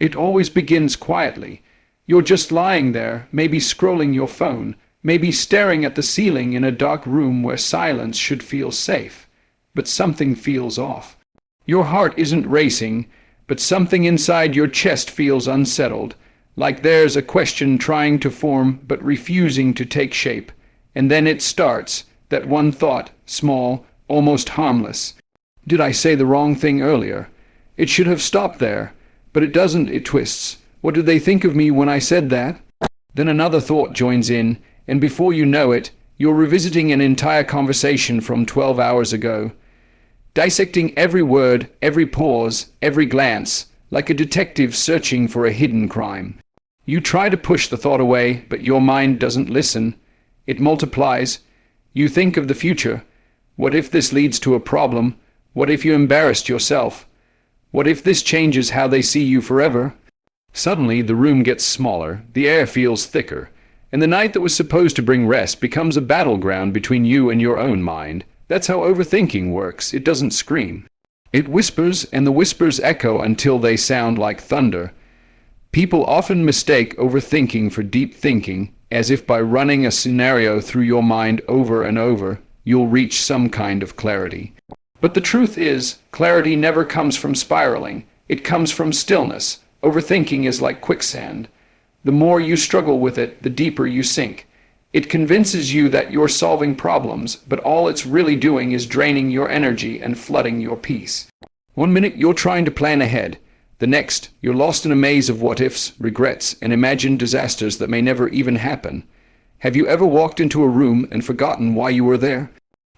It always begins quietly. You're just lying there, maybe scrolling your phone, maybe staring at the ceiling in a dark room where silence should feel safe. But something feels off. Your heart isn't racing, but something inside your chest feels unsettled, like there's a question trying to form but refusing to take shape. And then it starts, that one thought, small, almost harmless. Did I say the wrong thing earlier? It should have stopped there. But it doesn't, it twists. What did they think of me when I said that? Then another thought joins in, and before you know it, you're revisiting an entire conversation from 12 hours ago, dissecting every word, every pause, every glance, like a detective searching for a hidden crime. You try to push the thought away, but your mind doesn't listen. It multiplies. You think of the future. What if this leads to a problem? What if you embarrassed yourself? What if this changes how they see you forever? Suddenly the room gets smaller, the air feels thicker, and the night that was supposed to bring rest becomes a battleground between you and your own mind. That's how overthinking works. It doesn't scream. It whispers, and the whispers echo until they sound like thunder. People often mistake overthinking for deep thinking, as if by running a scenario through your mind over and over, you'll reach some kind of clarity. But the truth is, clarity never comes from spiraling. It comes from stillness. Overthinking is like quicksand. The more you struggle with it, the deeper you sink. It convinces you that you're solving problems, but all it's really doing is draining your energy and flooding your peace. One minute you're trying to plan ahead. The next, you're lost in a maze of what-ifs, regrets, and imagined disasters that may never even happen. Have you ever walked into a room and forgotten why you were there?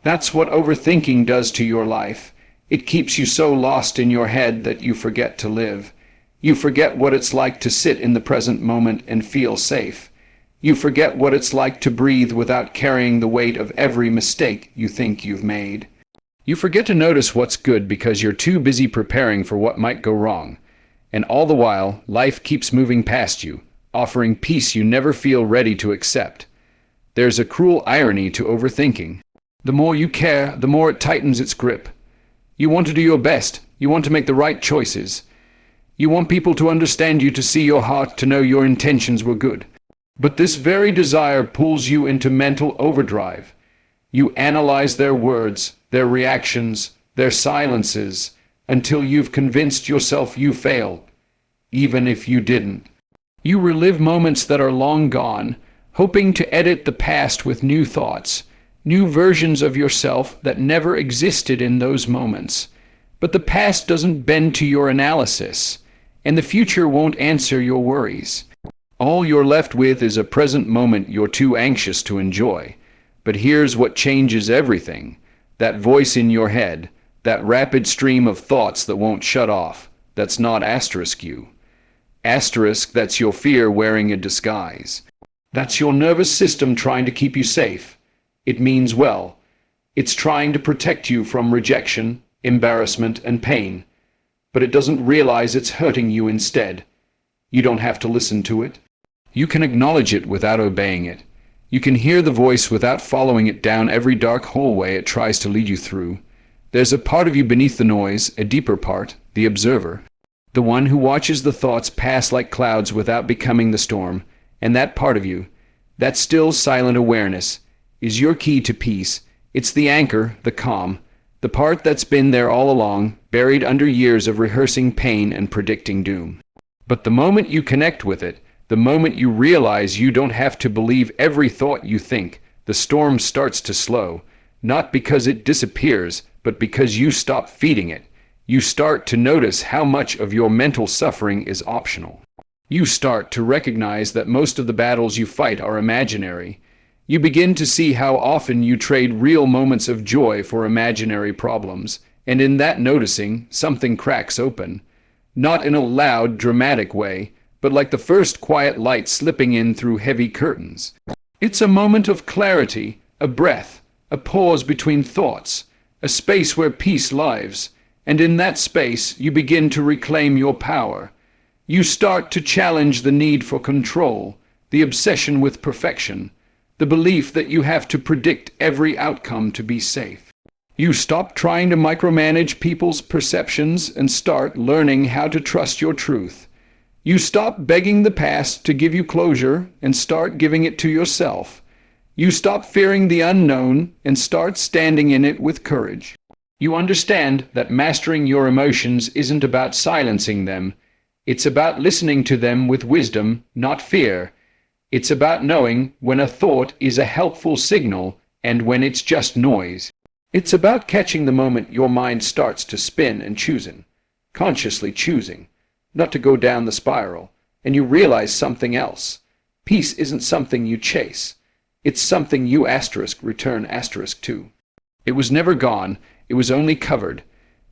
That's what overthinking does to your life. It keeps you so lost in your head that you forget to live. You forget what it's like to sit in the present moment and feel safe. You forget what it's like to breathe without carrying the weight of every mistake you think you've made. You forget to notice what's good because you're too busy preparing for what might go wrong. And all the while, life keeps moving past you, offering peace you never feel ready to accept. There's a cruel irony to overthinking. The more you care, the more it tightens its grip. You want to do your best. You want to make the right choices. You want people to understand you, to see your heart, to know your intentions were good. But this very desire pulls you into mental overdrive. You analyze their words, their reactions, their silences, until you've convinced yourself you failed, even if you didn't. You relive moments that are long gone, hoping to edit the past with new thoughts, new versions of yourself that never existed in those moments. But the past doesn't bend to your analysis, and the future won't answer your worries. All you're left with is a present moment you're too anxious to enjoy. But here's what changes everything. That voice in your head, that rapid stream of thoughts that won't shut off, that's not asterisk you. Asterisk, that's your fear wearing a disguise. That's your nervous system trying to keep you safe. It means well. It's trying to protect you from rejection, embarrassment, and pain. But it doesn't realize it's hurting you instead. You don't have to listen to it. You can acknowledge it without obeying it. You can hear the voice without following it down every dark hallway it tries to lead you through. There's a part of you beneath the noise, a deeper part, the observer. The one who watches the thoughts pass like clouds without becoming the storm. And that part of you, that still silent awareness, is your key to peace. It's the anchor, the calm, the part that's been there all along, buried under years of rehearsing pain and predicting doom. But the moment you connect with it, the moment you realize you don't have to believe every thought you think, the storm starts to slow, not because it disappears, but because you stop feeding it. You start to notice how much of your mental suffering is optional. You start to recognize that most of the battles you fight are imaginary. You begin to see how often you trade real moments of joy for imaginary problems, and in that noticing, something cracks open. Not in a loud, dramatic way, but like the first quiet light slipping in through heavy curtains. It's a moment of clarity, a breath, a pause between thoughts, a space where peace lives, and in that space you begin to reclaim your power. You start to challenge the need for control, the obsession with perfection, the belief that you have to predict every outcome to be safe. You stop trying to micromanage people's perceptions and start learning how to trust your truth. You stop begging the past to give you closure and start giving it to yourself. You stop fearing the unknown and start standing in it with courage. You understand that mastering your emotions isn't about silencing them. It's about listening to them with wisdom, not fear. It's about knowing when a thought is a helpful signal and when it's just noise. It's about catching the moment your mind starts to spin and choosing, consciously choosing, not to go down the spiral, and you realize something else. Peace isn't something you chase. It's something you return to. It was never gone, it was only covered,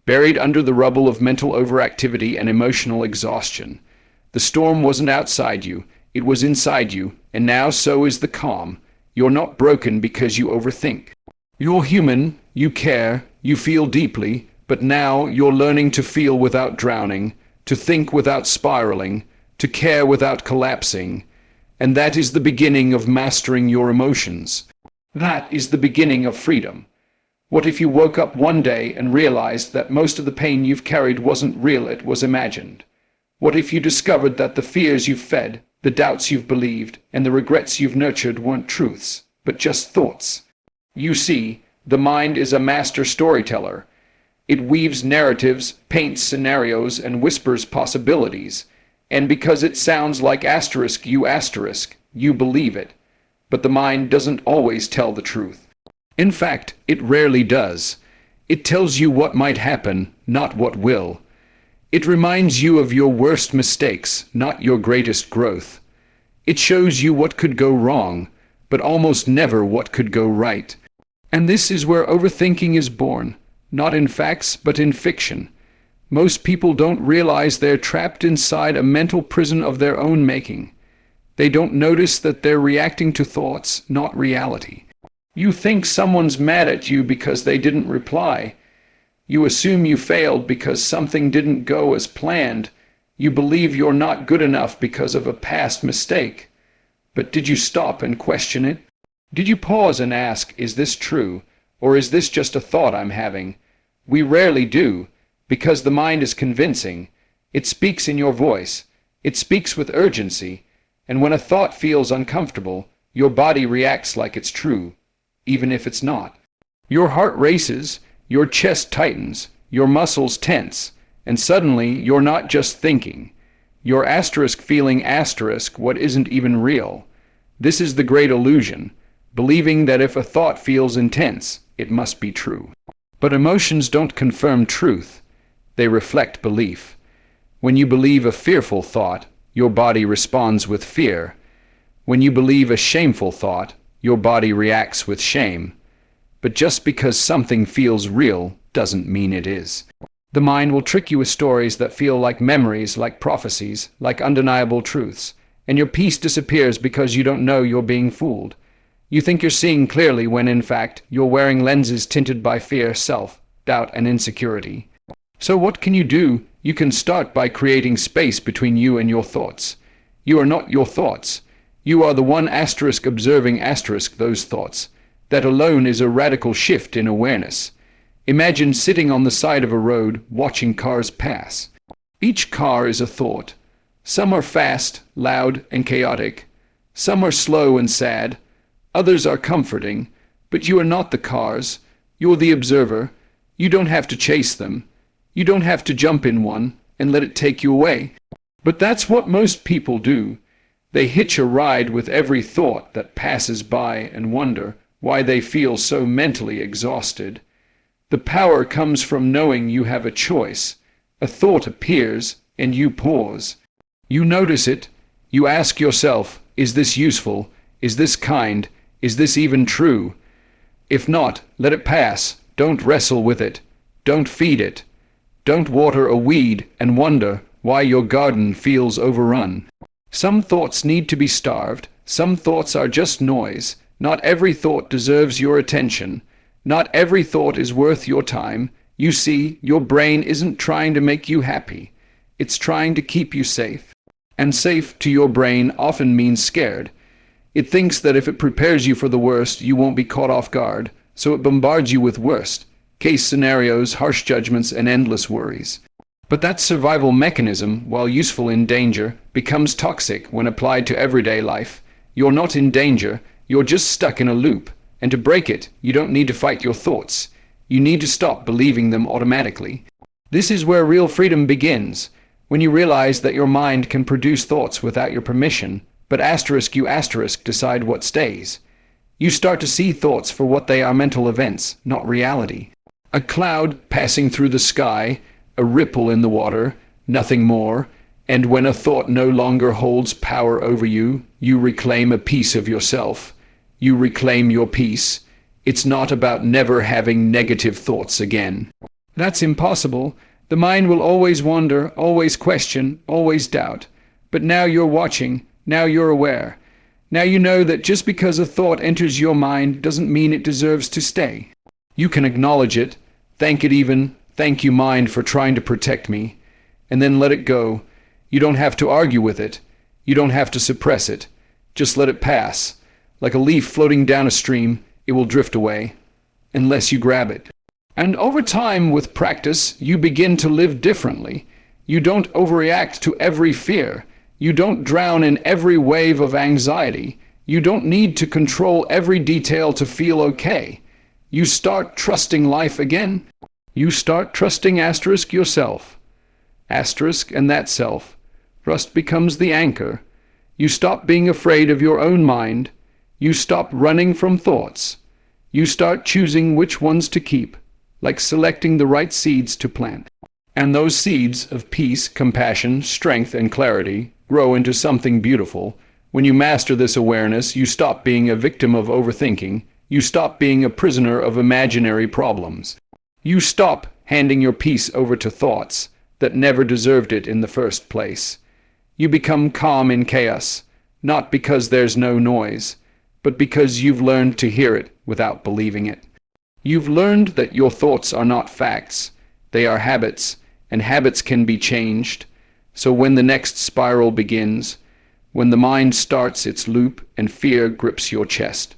buried under the rubble of mental overactivity and emotional exhaustion. The storm wasn't outside you, it was inside you, and now so is the calm. You're not broken because you overthink. You're human, you care, you feel deeply, but now you're learning to feel without drowning, to think without spiraling, to care without collapsing. And that is the beginning of mastering your emotions. That is the beginning of freedom. What if you woke up one day and realized that most of the pain you've carried wasn't real, it was imagined? What if you discovered that the fears you've fed, the doubts you've believed, and the regrets you've nurtured weren't truths, but just thoughts? You see, the mind is a master storyteller. It weaves narratives, paints scenarios, and whispers possibilities. And because it sounds like you believe it. But the mind doesn't always tell the truth. In fact, it rarely does. It tells you what might happen, not what will. It reminds you of your worst mistakes, not your greatest growth. It shows you what could go wrong, but almost never what could go right. And this is where overthinking is born, not in facts, but in fiction. Most people don't realize they're trapped inside a mental prison of their own making. They don't notice that they're reacting to thoughts, not reality. You think someone's mad at you because they didn't reply. You assume you failed because something didn't go as planned. You believe you're not good enough because of a past mistake. But did you stop and question it? Did you pause and ask, is this true, or is this just a thought I'm having? We rarely do, because the mind is convincing. It speaks in your voice. It speaks with urgency. And when a thought feels uncomfortable, your body reacts like it's true, even if it's not. Your heart races, your chest tightens, your muscles tense, and suddenly you're not just thinking. You're feeling what isn't even real. This is the great illusion, believing that if a thought feels intense, it must be true. But emotions don't confirm truth. They reflect belief. When you believe a fearful thought, your body responds with fear. When you believe a shameful thought, your body reacts with shame. But just because something feels real doesn't mean it is. The mind will trick you with stories that feel like memories, like prophecies, like undeniable truths, and your peace disappears because you don't know you're being fooled. You think you're seeing clearly when, in fact, you're wearing lenses tinted by fear, self-doubt, and insecurity. So what can you do? You can start by creating space between you and your thoughts. You are not your thoughts. You are the one observing those thoughts. That alone is a radical shift in awareness. Imagine sitting on the side of a road, watching cars pass. Each car is a thought. Some are fast, loud, and chaotic. Some are slow and sad. Others are comforting. But you are not the cars. You're the observer. You don't have to chase them. You don't have to jump in one and let it take you away. But that's what most people do. They hitch a ride with every thought that passes by and wonder why they feel so mentally exhausted. The power comes from knowing you have a choice. A thought appears, and you pause. You notice it. You ask yourself, is this useful? Is this kind? Is this even true? If not, let it pass. Don't wrestle with it. Don't feed it. Don't water a weed and wonder why your garden feels overrun. Some thoughts need to be starved. Some thoughts are just noise. Not every thought deserves your attention. Not every thought is worth your time. You see, your brain isn't trying to make you happy. It's trying to keep you safe. And safe to your brain often means scared. It thinks that if it prepares you for the worst, you won't be caught off guard, so it bombards you with worst case scenarios, harsh judgments, and endless worries. But that survival mechanism, while useful in danger, becomes toxic when applied to everyday life. You're not in danger, you're just stuck in a loop. And to break it, you don't need to fight your thoughts. You need to stop believing them automatically. This is where real freedom begins, when you realize that your mind can produce thoughts without your permission, but you decide what stays. You start to see thoughts for what they are: mental events, not reality. A cloud passing through the sky, a ripple in the water, nothing more. And when a thought no longer holds power over you, you reclaim a piece of yourself. You reclaim your peace. It's not about never having negative thoughts again. That's impossible. The mind will always wander, always question, always doubt. But now you're watching, now you're aware. Now you know that just because a thought enters your mind doesn't mean it deserves to stay. You can acknowledge it, thank it even, thank you mind for trying to protect me, and then let it go. You don't have to argue with it. You don't have to suppress it. Just let it pass. Like a leaf floating down a stream, it will drift away, unless you grab it. And over time, with practice, you begin to live differently. You don't overreact to every fear. You don't drown in every wave of anxiety. You don't need to control every detail to feel okay. You start trusting life again. You start trusting yourself. And that self. Trust becomes the anchor. You stop being afraid of your own mind. You stop running from thoughts. You start choosing which ones to keep, like selecting the right seeds to plant. And those seeds of peace, compassion, strength, and clarity grow into something beautiful. When you master this awareness, you stop being a victim of overthinking. You stop being a prisoner of imaginary problems. You stop handing your peace over to thoughts that never deserved it in the first place. You become calm in chaos, not because there's no noise, but because you've learned to hear it without believing it. You've learned that your thoughts are not facts. They are habits, and habits can be changed. So when the next spiral begins, when the mind starts its loop and fear grips your chest,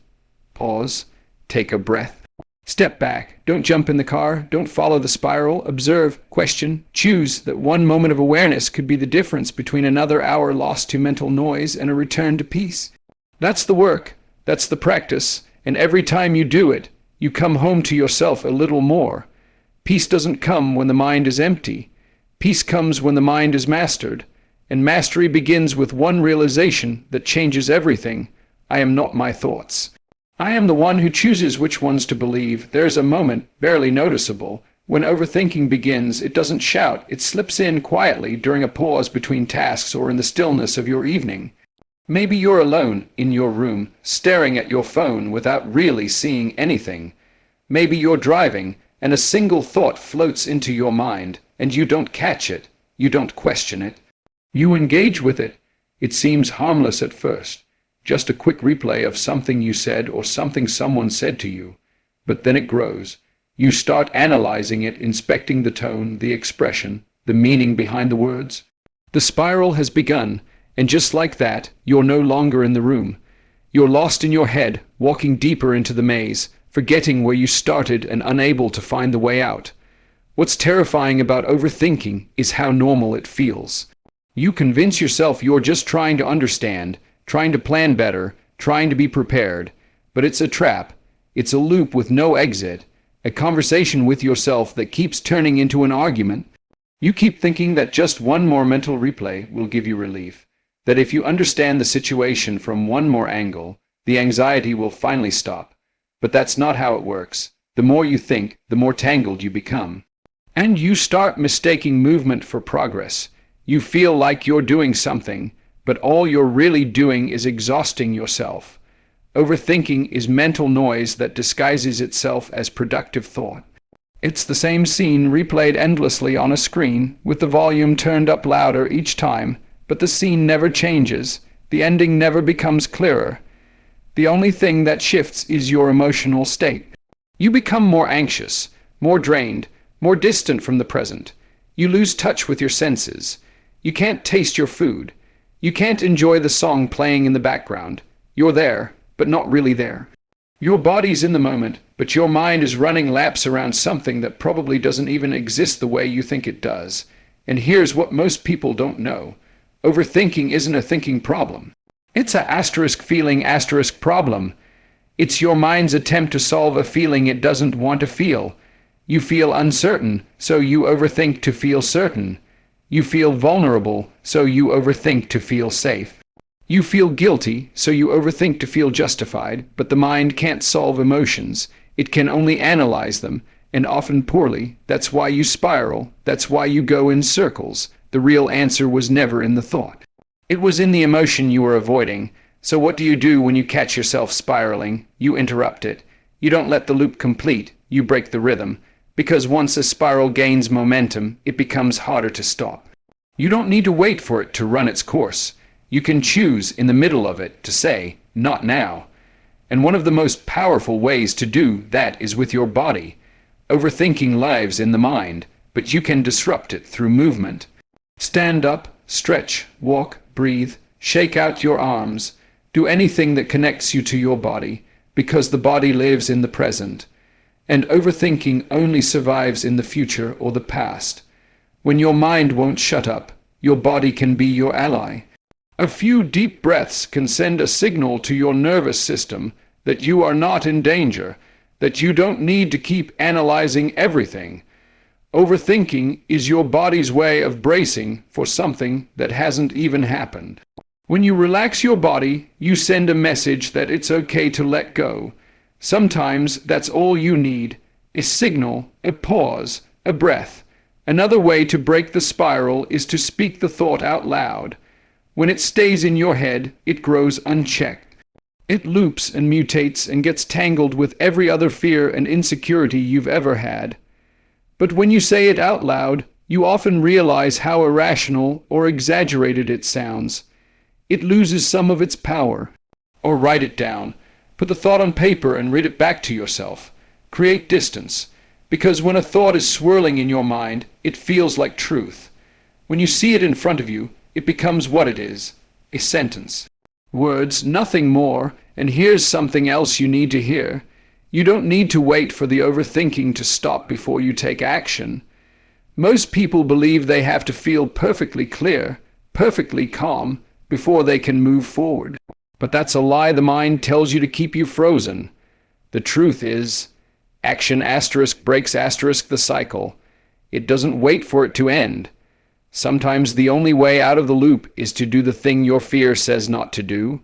pause, take a breath. Step back. Don't jump in the car. Don't follow the spiral. Observe, question, choose that one moment of awareness could be the difference between another hour lost to mental noise and a return to peace. That's the work. That's the practice. And every time you do it, you come home to yourself a little more. Peace doesn't come when the mind is empty. Peace comes when the mind is mastered. And mastery begins with one realization that changes everything. I am not my thoughts. I am the one who chooses which ones to believe. There's a moment, barely noticeable, when overthinking begins. It doesn't shout. It slips in quietly during a pause between tasks or in the stillness of your evening. Maybe you're alone in your room, staring at your phone without really seeing anything. Maybe you're driving, and a single thought floats into your mind, and you don't catch it. You don't question it. You engage with it. It seems harmless at first. Just a quick replay of something you said or something someone said to you. But then it grows. You start analyzing it, inspecting the tone, the expression, the meaning behind the words. The spiral has begun, and just like that, you're no longer in the room. You're lost in your head, walking deeper into the maze, forgetting where you started and unable to find the way out. What's terrifying about overthinking is how normal it feels. You convince yourself you're just trying to understand, trying to plan better, trying to be prepared. But it's a trap. It's a loop with no exit, a conversation with yourself that keeps turning into an argument. You keep thinking that just one more mental replay will give you relief, that if you understand the situation from one more angle, the anxiety will finally stop. But that's not how it works. The more you think, the more tangled you become. And you start mistaking movement for progress. You feel like you're doing something, but all you're really doing is exhausting yourself. Overthinking is mental noise that disguises itself as productive thought. It's the same scene replayed endlessly on a screen, with the volume turned up louder each time, but the scene never changes. The ending never becomes clearer. The only thing that shifts is your emotional state. You become more anxious, more drained, more distant from the present. You lose touch with your senses. You can't taste your food. You can't enjoy the song playing in the background. You're there, but not really there. Your body's in the moment, but your mind is running laps around something that probably doesn't even exist the way you think it does. And here's what most people don't know. Overthinking isn't a thinking problem. It's a asterisk feeling asterisk problem. It's your mind's attempt to solve a feeling it doesn't want to feel. You feel uncertain, so you overthink to feel certain. You feel vulnerable, so you overthink to feel safe. You feel guilty, so you overthink to feel justified, but the mind can't solve emotions. It can only analyze them, and often poorly. That's why you spiral. That's why you go in circles. The real answer was never in the thought. It was in the emotion you were avoiding. So what do you do when you catch yourself spiraling? You interrupt it. You don't let the loop complete. You break the rhythm. Because once a spiral gains momentum, it becomes harder to stop. You don't need to wait for it to run its course. You can choose in the middle of it to say, not now. And one of the most powerful ways to do that is with your body. Overthinking lives in the mind, but you can disrupt it through movement. Stand up, stretch, walk, breathe, shake out your arms. Do anything that connects you to your body, because the body lives in the present. And overthinking only survives in the future or the past. When your mind won't shut up, your body can be your ally. A few deep breaths can send a signal to your nervous system that you are not in danger, that you don't need to keep analyzing everything. Overthinking is your body's way of bracing for something that hasn't even happened. When you relax your body, you send a message that it's okay to let go. Sometimes that's all you need, a signal, a pause, a breath. Another way to break the spiral is to speak the thought out loud. When it stays in your head, it grows unchecked. It loops and mutates and gets tangled with every other fear and insecurity you've ever had. But when you say it out loud, you often realize how irrational or exaggerated it sounds. It loses some of its power. Or write it down. Put the thought on paper and read it back to yourself. Create distance. Because when a thought is swirling in your mind, it feels like truth. When you see it in front of you, it becomes what it is, a sentence. Words, nothing more, and here's something else you need to hear. You don't need to wait for the overthinking to stop before you take action. Most people believe they have to feel perfectly clear, perfectly calm, before they can move forward. But that's a lie the mind tells you to keep you frozen. The truth is, action asterisk breaks asterisk the cycle. It doesn't wait for it to end. Sometimes the only way out of the loop is to do the thing your fear says not to do.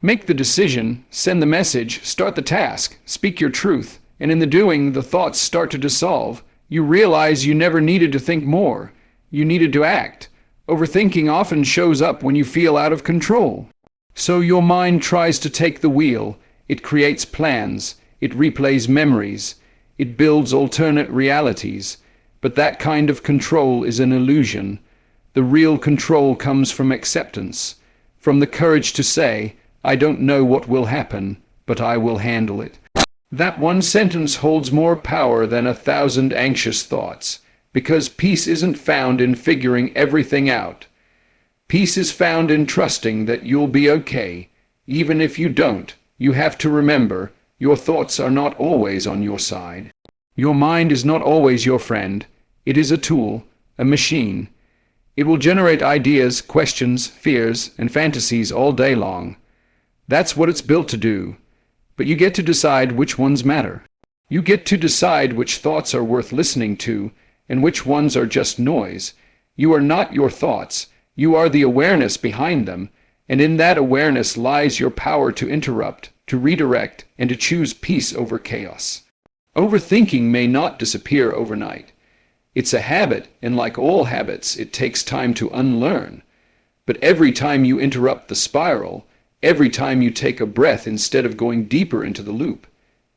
Make the decision, send the message, start the task, speak your truth, and in the doing, the thoughts start to dissolve. You realize you never needed to think more. You needed to act. Overthinking often shows up when you feel out of control. So your mind tries to take the wheel. It creates plans. It replays memories. It builds alternate realities. But that kind of control is an illusion. The real control comes from acceptance, from the courage to say, I don't know what will happen, but I will handle it. That one sentence holds more power than 1,000 anxious thoughts, because peace isn't found in figuring everything out. Peace is found in trusting that you'll be okay. Even if you don't, you have to remember, your thoughts are not always on your side. Your mind is not always your friend. It is a tool, a machine. It will generate ideas, questions, fears, and fantasies all day long. That's what it's built to do. But you get to decide which ones matter. You get to decide which thoughts are worth listening to, and which ones are just noise. You are not your thoughts. You are the awareness behind them, and in that awareness lies your power to interrupt, to redirect, and to choose peace over chaos. Overthinking may not disappear overnight. It's a habit, and like all habits, it takes time to unlearn. But every time you interrupt the spiral, every time you take a breath instead of going deeper into the loop,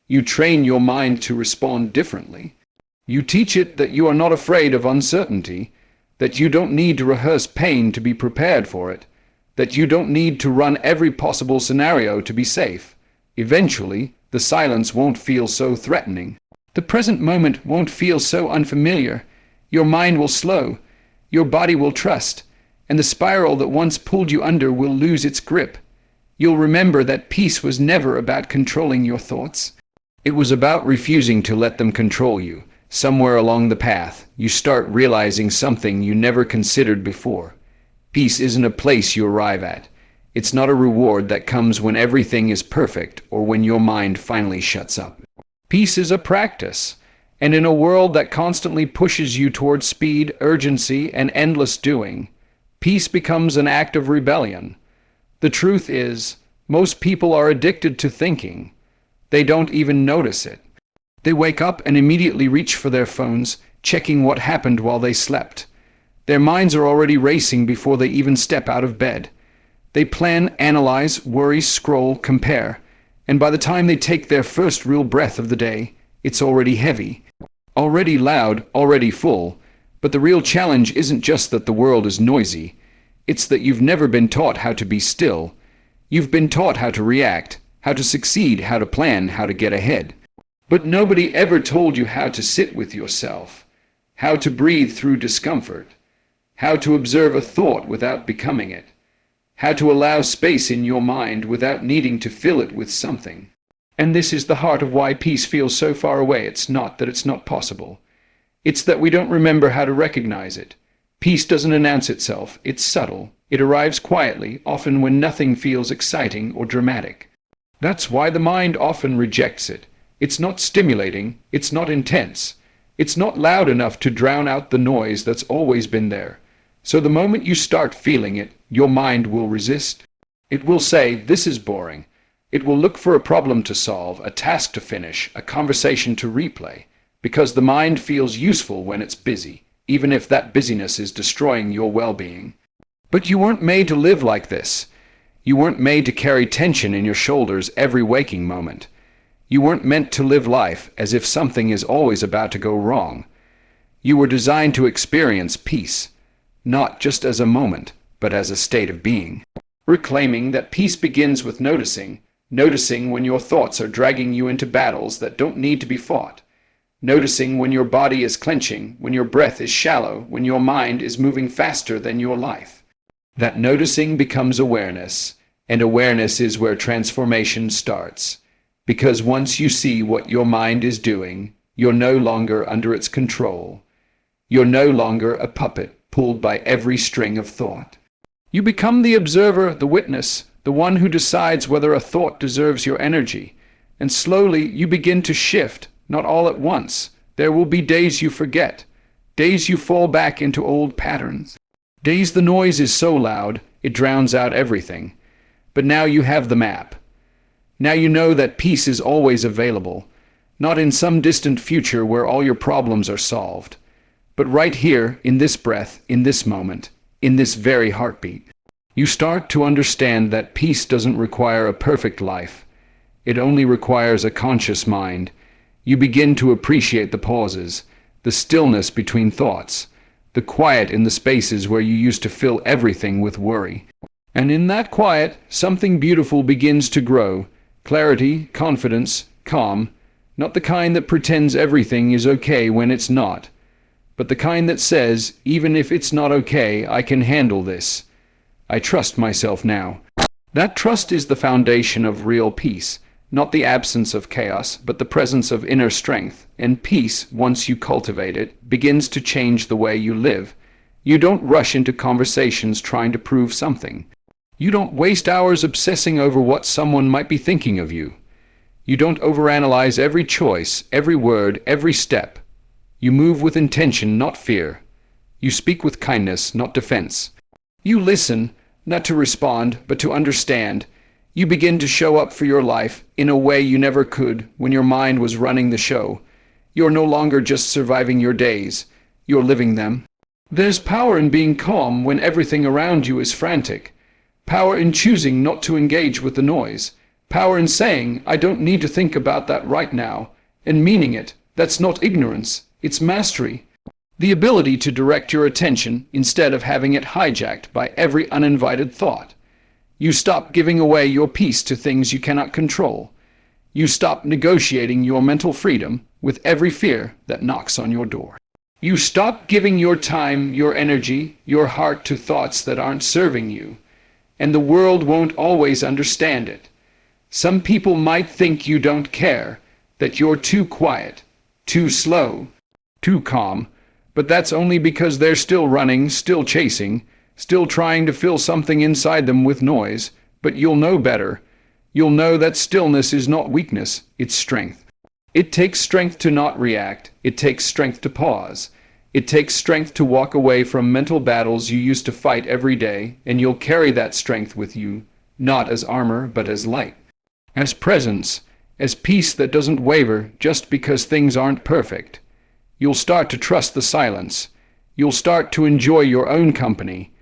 you train your mind to respond differently. You teach it that you are not afraid of uncertainty, that you don't need to rehearse pain to be prepared for it, that you don't need to run every possible scenario to be safe. Eventually, the silence won't feel so threatening. The present moment won't feel so unfamiliar. Your mind will slow. Your body will trust. And the spiral that once pulled you under will lose its grip. You'll remember that peace was never about controlling your thoughts. It was about refusing to let them control you. Somewhere along the path, you start realizing something you never considered before. Peace isn't a place you arrive at. It's not a reward that comes when everything is perfect or when your mind finally shuts up. Peace is a practice, and in a world that constantly pushes you towards speed, urgency, and endless doing, peace becomes an act of rebellion. The truth is, most people are addicted to thinking. They don't even notice it. They wake up and immediately reach for their phones, checking what happened while they slept. Their minds are already racing before they even step out of bed. They plan, analyze, worry, scroll, compare, and by the time they take their first real breath of the day, it's already heavy, already loud, already full. But the real challenge isn't just that the world is noisy. It's that you've never been taught how to be still. You've been taught how to react, how to succeed, how to plan, how to get ahead. But nobody ever told you how to sit with yourself, how to breathe through discomfort, how to observe a thought without becoming it, how to allow space in your mind without needing to fill it with something. And this is the heart of why peace feels so far away. It's not that it's not possible. It's that we don't remember how to recognize it. Peace doesn't announce itself. It's subtle. It arrives quietly, often when nothing feels exciting or dramatic. That's why the mind often rejects it. It's not stimulating. It's not intense. It's not loud enough to drown out the noise that's always been there. So the moment you start feeling it, your mind will resist. It will say, "This is boring." It will look for a problem to solve, a task to finish, a conversation to replay, because the mind feels useful when it's busy, even if that busyness is destroying your well-being. But you weren't made to live like this. You weren't made to carry tension in your shoulders every waking moment. You weren't meant to live life as if something is always about to go wrong. You were designed to experience peace, not just as a moment, but as a state of being. Reclaiming that peace begins with noticing when your thoughts are dragging you into battles that don't need to be fought, noticing when your body is clenching, when your breath is shallow, when your mind is moving faster than your life. That noticing becomes awareness, and awareness is where transformation starts. Because once you see what your mind is doing, you're no longer under its control. You're no longer a puppet pulled by every string of thought. You become the observer, the witness, the one who decides whether a thought deserves your energy. And slowly you begin to shift, not all at once. There will be days you forget, days you fall back into old patterns, days the noise is so loud it drowns out everything. But now you have the map. Now you know that peace is always available, not in some distant future where all your problems are solved, but right here, in this breath, in this moment, in this very heartbeat. You start to understand that peace doesn't require a perfect life. It only requires a conscious mind. You begin to appreciate the pauses, the stillness between thoughts, the quiet in the spaces where you used to fill everything with worry. And in that quiet, something beautiful begins to grow. Clarity, confidence, calm, not the kind that pretends everything is okay when it's not, but the kind that says, even if it's not okay, I can handle this. I trust myself now. That trust is the foundation of real peace, not the absence of chaos, but the presence of inner strength. And peace, once you cultivate it, begins to change the way you live. You don't rush into conversations trying to prove something. You don't waste hours obsessing over what someone might be thinking of you. You don't overanalyze every choice, every word, every step. You move with intention, not fear. You speak with kindness, not defense. You listen, not to respond, but to understand. You begin to show up for your life in a way you never could when your mind was running the show. You're no longer just surviving your days. You're living them. There's power in being calm when everything around you is frantic. Power in choosing not to engage with the noise. Power in saying, I don't need to think about that right now, and meaning it. That's not ignorance, it's mastery. The ability to direct your attention instead of having it hijacked by every uninvited thought. You stop giving away your peace to things you cannot control. You stop negotiating your mental freedom with every fear that knocks on your door. You stop giving your time, your energy, your heart to thoughts that aren't serving you. And the world won't always understand it. Some people might think you don't care, that you're too quiet, too slow. too calm, but that's only because they're still running, still chasing, still trying to fill something inside them with noise. But you'll know better. You'll know that stillness is not weakness, it's strength. It takes strength to not react. It takes strength to pause. It takes strength to walk away from mental battles you used to fight every day, and you'll carry that strength with you, not as armor, but as light, as presence, as peace that doesn't waver just because things aren't perfect. You'll start to trust the silence. You'll start to enjoy your own company.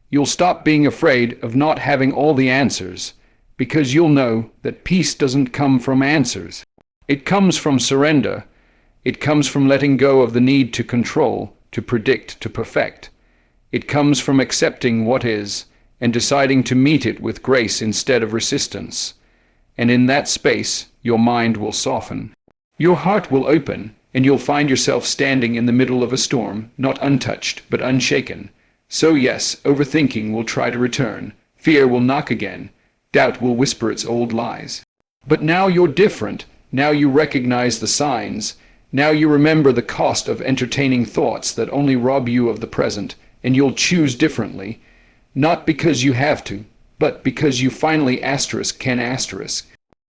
You'll stop being afraid of not having all the answers, because you'll know that peace doesn't come from answers. It comes from surrender. It comes from letting go of the need to control, to predict, to perfect. It comes from accepting what is and deciding to meet it with grace instead of resistance. And in that space, your mind will soften. Your heart will open, and you'll find yourself standing in the middle of a storm, not untouched, but unshaken. So yes, overthinking will try to return. Fear will knock again. Doubt will whisper its old lies. But now you're different. Now you recognize the signs. Now you remember the cost of entertaining thoughts that only rob you of the present, and you'll choose differently, not because you have to, but because you finally can.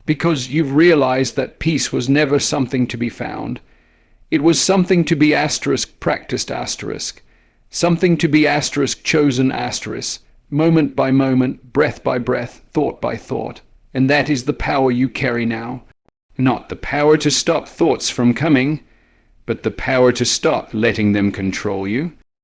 Because you've realized that peace was never something to be found. It was something to be practiced something to be chosen moment by moment, breath by breath, thought by thought. And that is the power you carry now. Not the power to stop thoughts from coming, but the power to stop letting them control you.